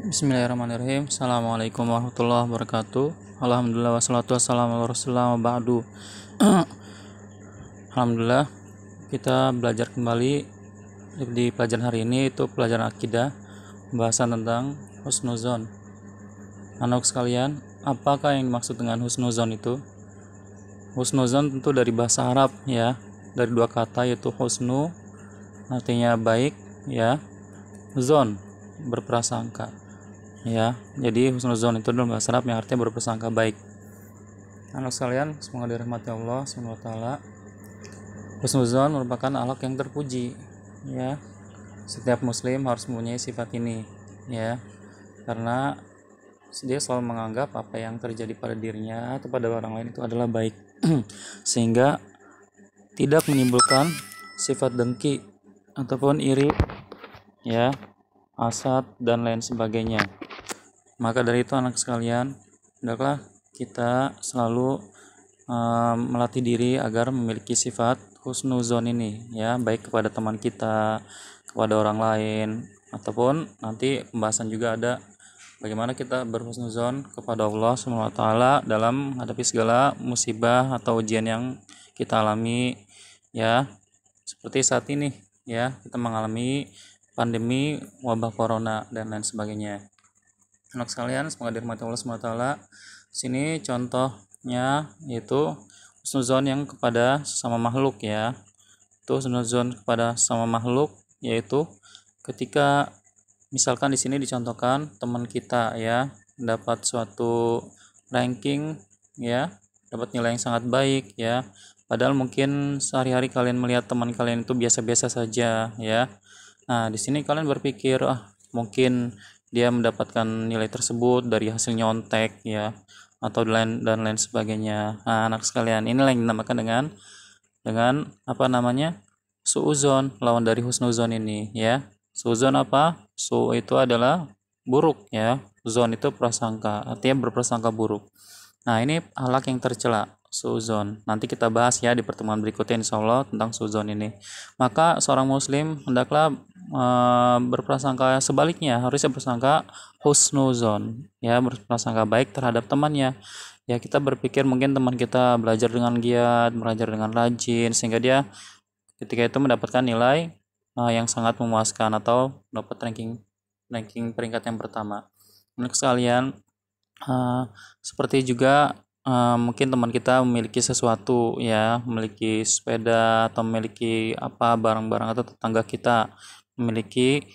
Bismillahirrahmanirrahim. Assalamualaikum warahmatullahi wabarakatuh. Alhamdulillah wassalatu wassalamu ala rasulillah wa ba'du. Alhamdulillah kita belajar kembali di pelajaran hari ini, itu pelajaran akidah, pembahasan tentang husnuzon. Anak sekalian, apakah yang dimaksud dengan husnuzon itu? Husnuzon tentu dari bahasa Arab ya, dari dua kata yaitu husnu artinya baik ya, zon berprasangka ya. Jadi husnuzon itu dalam bahasa Arab yang artinya berprasangka baik. Anak sekalian, semoga dirahmati Allah SWT. Husnuzon merupakan akhlak yang terpuji ya. Setiap muslim harus mempunyai sifat ini ya, karena dia selalu menganggap apa yang terjadi pada dirinya atau pada orang lain itu adalah baik sehingga tidak menimbulkan sifat dengki ataupun iri ya, hasad dan lain sebagainya. Maka dari itu anak sekalian, hendaklah kita selalu melatih diri agar memiliki sifat husnuzon ini ya, baik kepada teman kita, kepada orang lain, ataupun nanti pembahasan juga ada bagaimana kita berhusnuzon kepada Allah SWT dalam menghadapi segala musibah atau ujian yang kita alami ya, seperti saat ini ya, kita mengalami pandemi wabah corona dan lain sebagainya. Anak sekalian, semoga dirahmati Allah SWT. Sini contohnya yaitu husnuzon yang kepada sesama makhluk ya. Itu husnuzon kepada sesama makhluk yaitu ketika misalkan di sini dicontohkan teman kita ya dapat suatu ranking ya, dapat nilai yang sangat baik ya. Padahal mungkin sehari-hari kalian melihat teman kalian itu biasa-biasa saja ya. Nah, di sini kalian berpikir, mungkin dia mendapatkan nilai tersebut dari hasil nyontek ya, atau lain sebagainya. Nah, anak sekalian, inilah yang dinamakan dengan apa namanya? Suuzon, lawan dari husnuzon ini ya. Suuzon apa? Su itu adalah buruk ya. Zon itu prasangka, artinya berprasangka buruk. Nah, ini akhlak yang tercela, suuzon. Nanti kita bahas ya di pertemuan berikutnya insyaallah tentang suuzon ini. Maka seorang muslim hendaklah berprasangka sebaliknya, harusnya bersangka husnuzon ya, berprasangka baik terhadap temannya ya. Kita berpikir mungkin teman kita belajar dengan giat, belajar dengan rajin, sehingga dia ketika itu mendapatkan nilai yang sangat memuaskan atau dapat ranking peringkat yang pertama. Untuk sekalian, seperti juga mungkin teman kita memiliki sesuatu ya, memiliki sepeda atau memiliki apa barang-barang, atau tetangga kita memiliki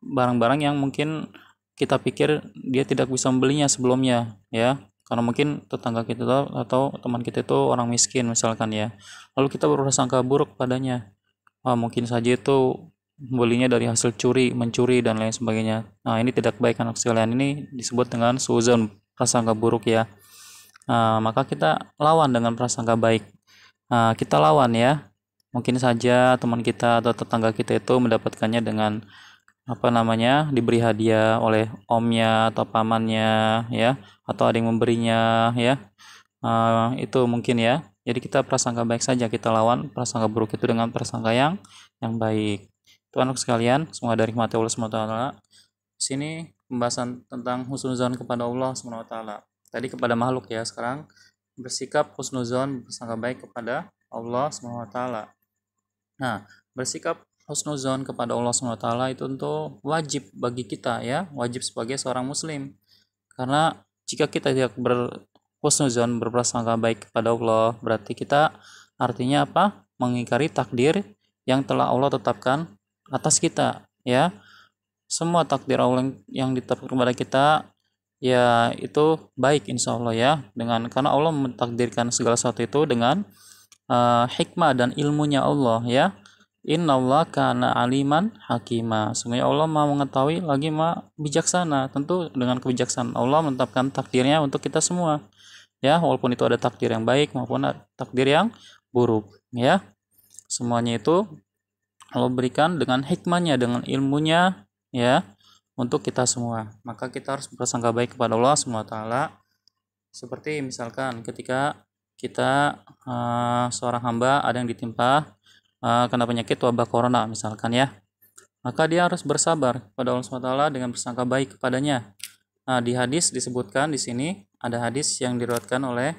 barang-barang yang mungkin kita pikir dia tidak bisa membelinya sebelumnya ya, karena mungkin tetangga kita atau teman kita itu orang miskin misalkan ya, lalu kita berprasangka buruk padanya, mungkin saja itu belinya dari hasil mencuri dan lain sebagainya. Nah, ini tidak baik anak sekalian, ini disebut dengan suuzon, prasangka buruk ya. Maka kita lawan dengan prasangka baik. Kita lawan ya. Mungkin saja teman kita atau tetangga kita itu mendapatkannya dengan apa namanya, diberi hadiah oleh omnya atau pamannya ya, atau ada yang memberinya ya. Itu mungkin ya. Jadi kita prasangka baik saja, kita lawan prasangka buruk itu dengan prasangka yang baik. Itu anak sekalian, semoga dari rahmat Allah SWT. Sini pembahasan tentang husnuzon kepada Allah SWT. Tadi kepada makhluk ya, sekarang bersikap husnuzon, bersangka baik kepada Allah SWT. Nah, bersikap husnuzon kepada Allah SWT itu tentu wajib bagi kita ya, wajib sebagai seorang muslim. Karena jika kita tidak berhusnuzon, berprasangka baik kepada Allah, berarti kita artinya apa? Mengingkari takdir yang telah Allah tetapkan atas kita ya. Semua takdir Allah yang ditetapkan kepada kita ya itu baik insya Allah ya, karena Allah mentakdirkan segala sesuatu itu dengan hikmah dan ilmunya Allah ya. Innallaha kana aliman hakima. Sebenarnya Allah Maha mengetahui lagi Maha bijaksana. Tentu dengan kebijaksanaan Allah menetapkan takdirnya untuk kita semua ya, walaupun itu ada takdir yang baik maupun takdir yang buruk ya. Semuanya itu Allah berikan dengan hikmahnya, dengan ilmunya ya, untuk kita semua. Maka kita harus berprasangka baik kepada Allah SWT. Seperti misalkan ketika kita seorang hamba ada yang ditimpa kena penyakit wabah corona misalkan ya. maka dia harus bersabar kepada Allah SWT dengan bersangka baik kepadanya. Nah, di hadis disebutkan di sini ada hadis yang diriwayatkan oleh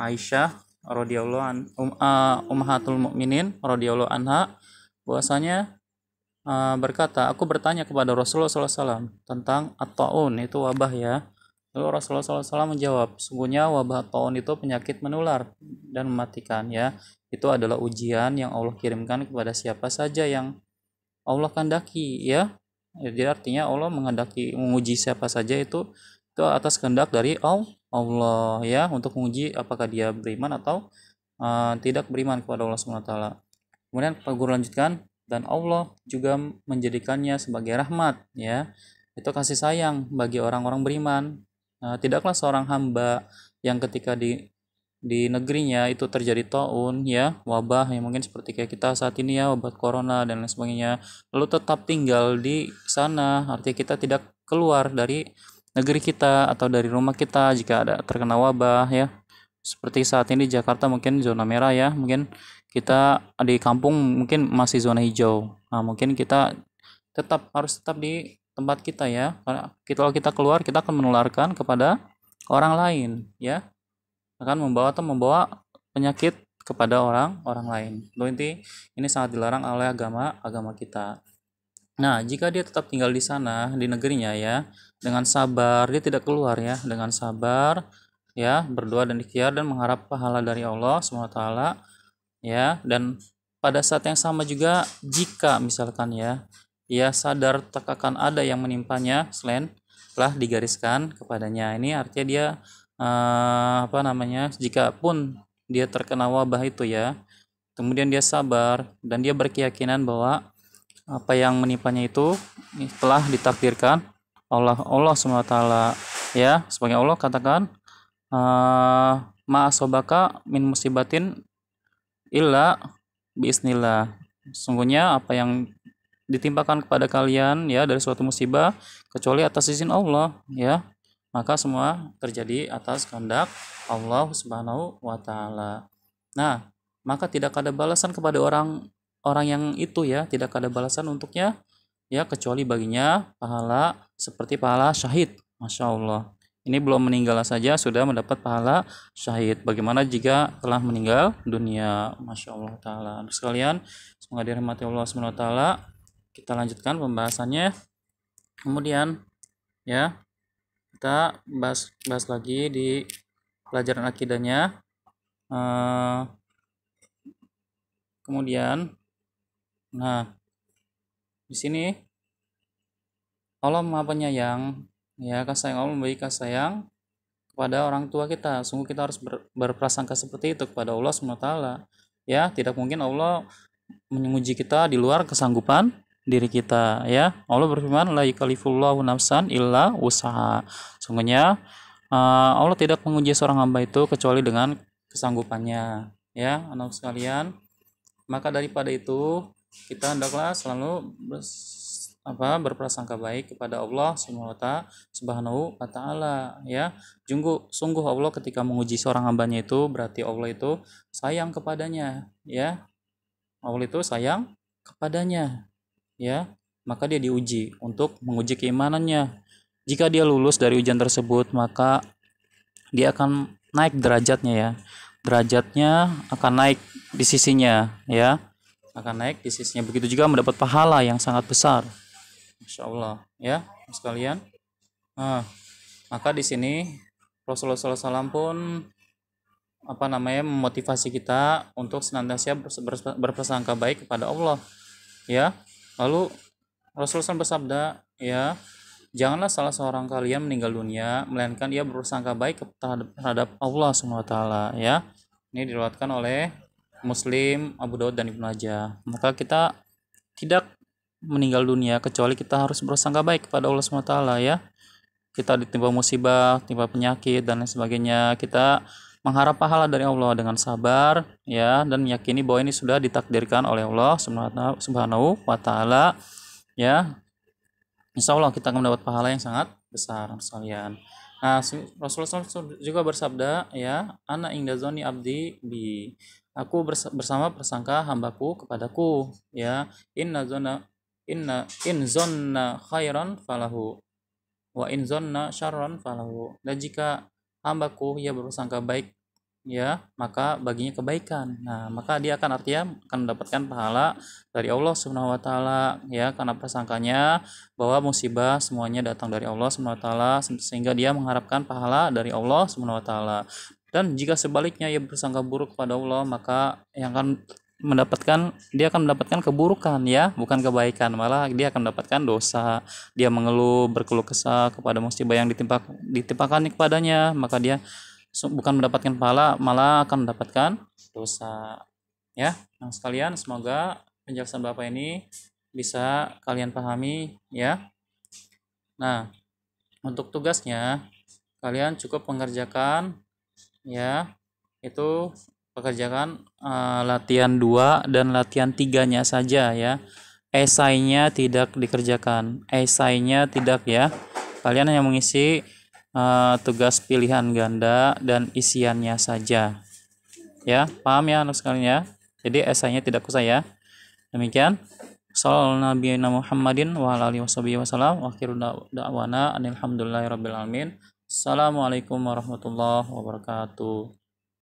Aisyah radhiyallahu ummahatul mukminin radhiyallahu anha, bahwasanya berkata, aku bertanya kepada Rasulullah SAW tentang at-taun, itu wabah ya. Lalu Rasulullah SAW menjawab, sungguhnya wabah taun itu penyakit menular dan mematikan ya. Itu adalah ujian yang Allah kirimkan kepada siapa saja yang Allah kehendaki ya. Jadi artinya Allah menghendaki menguji siapa saja itu atas kehendak dari Allah ya, untuk menguji apakah dia beriman atau tidak beriman kepada Allah SWT. Kemudian Pak Guru lanjutkan, dan Allah juga menjadikannya sebagai rahmat ya. Itu kasih sayang bagi orang-orang beriman. Tidaklah seorang hamba yang ketika di negerinya itu terjadi taun ya, wabah yang mungkin seperti kayak kita saat ini ya, wabah corona dan lain sebagainya, lalu tetap tinggal di sana, artinya kita tidak keluar dari negeri kita atau dari rumah kita jika ada terkena wabah ya. Seperti saat ini di Jakarta mungkin zona merah ya, mungkin kita di kampung mungkin masih zona hijau. Nah, mungkin kita harus tetap di tempat kita ya, karena kalau kita keluar kita akan menularkan kepada orang lain ya, akan membawa penyakit kepada orang lain. Loh, ini sangat dilarang oleh agama kita. Nah, jika dia tetap tinggal di sana di negerinya ya, dengan sabar, dia tidak keluar ya, dengan sabar ya, berdoa dan ikhtiar dan mengharap pahala dari Allah SWT ya. Dan pada saat yang sama juga, jika misalkan ya, ia sadar tak akan ada yang menimpanya selain telah digariskan kepadanya. Ini artinya dia jika pun dia terkena wabah itu ya, kemudian dia sabar dan dia berkeyakinan bahwa apa yang menimpanya itu telah ditakdirkan Allah SWT ya. Sebagai Allah katakan, ma asobaka min musibatin illa biisnillah, sungguhnya apa yang ditimpakan kepada kalian ya dari suatu musibah kecuali atas izin Allah ya, maka semua terjadi atas kehendak Allah Subhanahu wa taala. Nah, maka tidak ada balasan kepada orang yang itu ya, tidak ada balasan untuknya ya, kecuali baginya pahala seperti pahala syahid. Masya Allah. Ini belum meninggal saja sudah mendapat pahala syahid. Bagaimana jika telah meninggal dunia? Masya Allah taala. Untuk sekalian, semoga dirahmati Allah Subhanahu wa taala. Kita lanjutkan pembahasannya. Kemudian ya, kita bahas lagi di pelajaran akidahnya. Kemudian, nah di sini Allah Maha Penyayang ya, kasih sayang Allah memberi kasih sayang kepada orang tua kita. Sungguh kita harus berprasangka seperti itu kepada Allah SWT ya. Tidak mungkin Allah menguji kita di luar kesanggupan diri kita ya. Allah berfirman, la yukallifullahu nafsan illa usaha. Sungguhnya Allah tidak menguji seorang hamba itu kecuali dengan kesanggupannya ya, anak sekalian. Maka daripada itu kita hendaklah selalu berprasangka baik kepada Allah Subhanahu wa taala ya. Sungguh Allah ketika menguji seorang hambanya itu berarti Allah itu sayang kepadanya ya. Allah itu sayang kepadanya ya, maka dia diuji untuk menguji keimanannya. Jika dia lulus dari ujian tersebut, maka dia akan naik derajatnya ya. Derajatnya akan naik di sisinya ya. Akan naik di sisinya. Begitu juga mendapat pahala yang sangat besar. Masya Allah ya sekalian. Maka di sini Rasulullah SAW pun memotivasi kita untuk senantiasa berprasangka baik kepada Allah ya. Lalu Rasulullah SAW bersabda ya, janganlah salah seorang kalian meninggal dunia melainkan ia berprasangka baik terhadap Allah SWT ya. Ini diriwayatkan oleh Muslim, Abu Daud dan Ibnu Majah. Maka kita tidak meninggal dunia kecuali kita harus berprasangka baik kepada Allah SWT ya. Kita ditimpa musibah, timpa penyakit dan lain sebagainya, kita mengharap pahala dari Allah dengan sabar ya, dan meyakini bahwa ini sudah ditakdirkan oleh Allah Subhanahu wa taala ya. Insya Allah kita akan mendapat pahala yang sangat besar sekalian. Nah, Rasulullah SAW juga bersabda ya, ana inda zoni abdi bi, aku bersama prasangka hambaku kepadaku ya. in zonna khairan falahu wa in zonna syarran falahu. Dan jika hambaku ia bersangka baik, ya, maka baginya kebaikan. Nah, maka dia akan artinya akan mendapatkan pahala dari Allah Subhanahu wa taala, ya, karena prasangkanya bahwa musibah semuanya datang dari Allah Subhanahu wa taala, sehingga dia mengharapkan pahala dari Allah Subhanahu wa taala. Dan jika sebaliknya ia bersangka buruk kepada Allah, maka yang akan dia akan mendapatkan keburukan, ya, bukan kebaikan, malah dia akan mendapatkan dosa. Dia mengeluh, berkeluh kesah kepada musibah yang ditimpakan kepadanya, maka dia bukan mendapatkan pahala, malah akan mendapatkan dosa, ya. Nah, sekalian, semoga penjelasan Bapak ini bisa kalian pahami, ya. Nah, untuk tugasnya kalian cukup mengerjakan, ya, itu pekerjaan latihan 2 dan latihan 3-nya saja, ya. Esainya tidak dikerjakan, esainya tidak, ya. Kalian hanya mengisi tugas pilihan ganda dan isiannya saja, ya. Paham ya anak sekalian, ya. Jadi esainya tidak usah, ya. Demikian. Sallallahu Nabi Muhammadin wa ala alihi wasallam. Wa akhiru da'wana alhamdulillahirabbil alamin. Assalamualaikum warahmatullahi wabarakatuh.